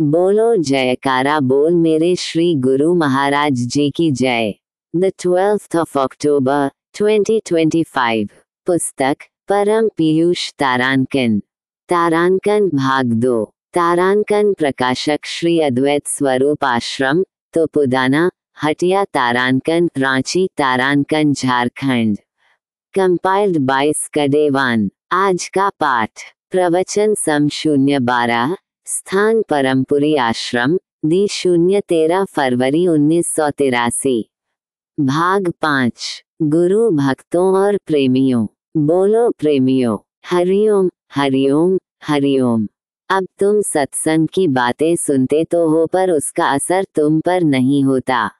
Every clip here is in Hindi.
बोलो जयकारा बोल मेरे श्री गुरु महाराज जी की जय। The 12th of October 2025। पुस्तक परम पीयूष तारांकन। तारांकन भाग 2। तारांकन प्रकाशक श्री अद्वैत स्वरूप आश्रम, तोपुदाना, हटिया तारांकन, रांची तारांकन, झारखंड। कंपाइल्ड बाय स्कडेवान। आज का पाठ। प्रवचन सम 012। स्थान परमपुरी आश्रम, दी 013 फरवरी 1983। भाग 5। गुरु भक्तों और प्रेमियों। बोलो प्रेमियों, हरिओम हरिओम हरिओम। अब तुम सत्संग की बातें सुनते तो हो, पर उसका असर तुम पर नहीं होता।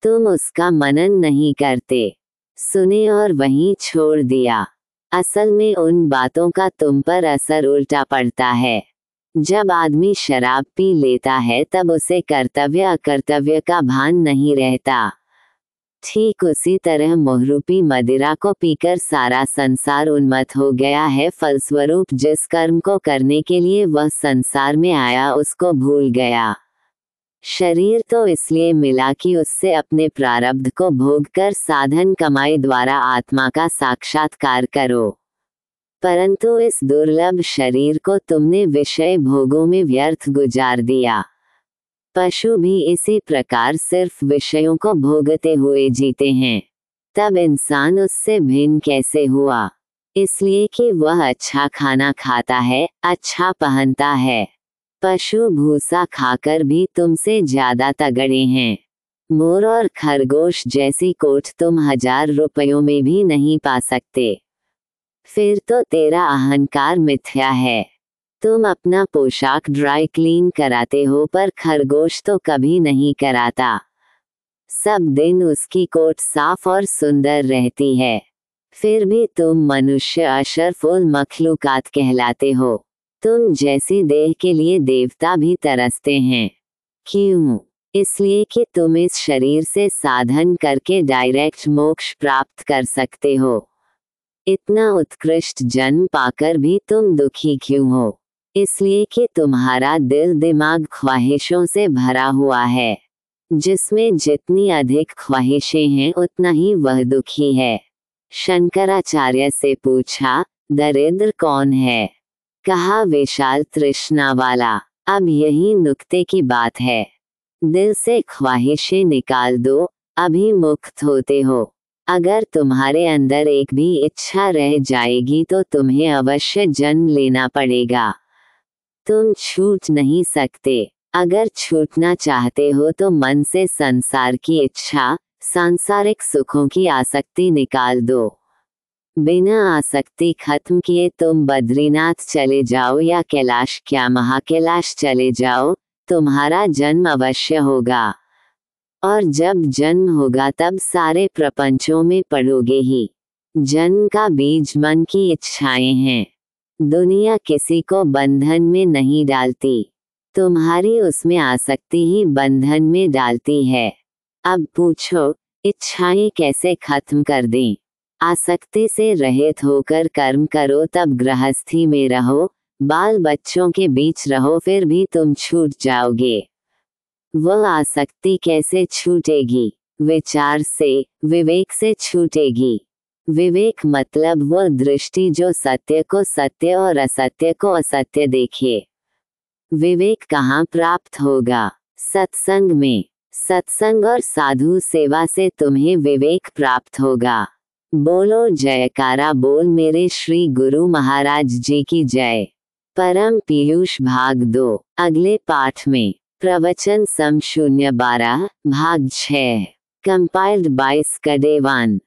तुम उसका मनन नहीं करते। सुने और वहीं छोड़ दिया। असल में उन बातों का तुम पर असर उल्टा पड़ता है। जब आदमी शराब पी लेता है तब उसे कर्तव्य अकर्तव्य का भान नहीं रहता। ठीक उसी तरह मोहरूपी मदिरा को पीकर सारा संसार उन्मत्त हो गया है, फलस्वरूप जिस कर्म को करने के लिए वह संसार में आया उसको भूल गया। शरीर तो इसलिए मिला कि उससे अपने प्रारब्ध को भोग कर साधन कमाई द्वारा आत्मा का साक्षात्कार करो, परंतु इस दुर्लभ शरीर को तुमने विषय भोगों में व्यर्थ गुजार दिया। पशु भी इसी प्रकार सिर्फ विषयों को भोगते हुए जीते हैं। तब इंसान उससे भिन्न कैसे हुआ? इसलिए कि वह अच्छा खाना खाता है, अच्छा पहनता है। पशु भूसा खाकर भी तुमसे ज्यादा तगड़े हैं। मोर और खरगोश जैसी कोट तुम 1000 रुपयों में भी नहीं पा सकते। फिर तो तेरा अहंकार मिथ्या है। तुम अपना पोशाक ड्राई क्लीन कराते हो, पर खरगोश तो कभी नहीं कराता। सब दिन उसकी कोट साफ और सुंदर रहती है। फिर भी तुम मनुष्य अशरफुल मखलूकात कहलाते हो। तुम जैसी देह के लिए देवता भी तरसते हैं। क्यों? इसलिए कि तुम इस शरीर से साधन करके डायरेक्ट मोक्ष प्राप्त कर सकते हो। इतना उत्कृष्ट जन्म पाकर भी तुम दुखी क्यों हो? इसलिए कि तुम्हारा दिल दिमाग ख्वाहिशों से भरा हुआ है। जिसमें जितनी अधिक ख्वाहिशें हैं उतना ही वह दुखी है। शंकराचार्य से पूछा, दरिद्र कौन है? कहा, विशाल तृष्णा वाला। अब यही नुक्ते की बात है। दिल से ख्वाहिशें निकाल दो, अभी मुक्त होते हो। अगर तुम्हारे अंदर एक भी इच्छा रह जाएगी तो तुम्हें अवश्य जन्म लेना पड़ेगा। तुम छूट नहीं सकते। अगर छूटना चाहते हो तो मन से संसार की इच्छा, सांसारिक सुखों की आसक्ति निकाल दो। बिना आसक्ति खत्म किए तुम बद्रीनाथ चले जाओ या कैलाश क्या महाकैलाश चले जाओ, तुम्हारा जन्म अवश्य होगा। और जब जन्म होगा तब सारे प्रपंचों में पड़ोगे ही। जन्म का बीज मन की इच्छाएं हैं। दुनिया किसी को बंधन में नहीं डालती, तुम्हारी उसमें आसक्ति ही बंधन में डालती है। अब पूछो, इच्छाएं कैसे खत्म कर दें? आसक्ति से रहित होकर कर्म करो, तब गृहस्थी में रहो, बाल बच्चों के बीच रहो, फिर भी तुम छूट जाओगे। वह आसक्ति कैसे छूटेगी? विचार से, विवेक से छूटेगी। विवेक मतलब वह दृष्टि जो सत्य को सत्य और असत्य को असत्य देखे। विवेक कहाँ प्राप्त होगा? सत्संग में। सत्संग और साधु सेवा से तुम्हें विवेक प्राप्त होगा। बोलो जयकारा बोल मेरे श्री गुरु महाराज जी की जय। परम पीयूष भाग 2। अगले पाठ में प्रवचन सम 012 भाग 6। Compiled by स्कडेवान।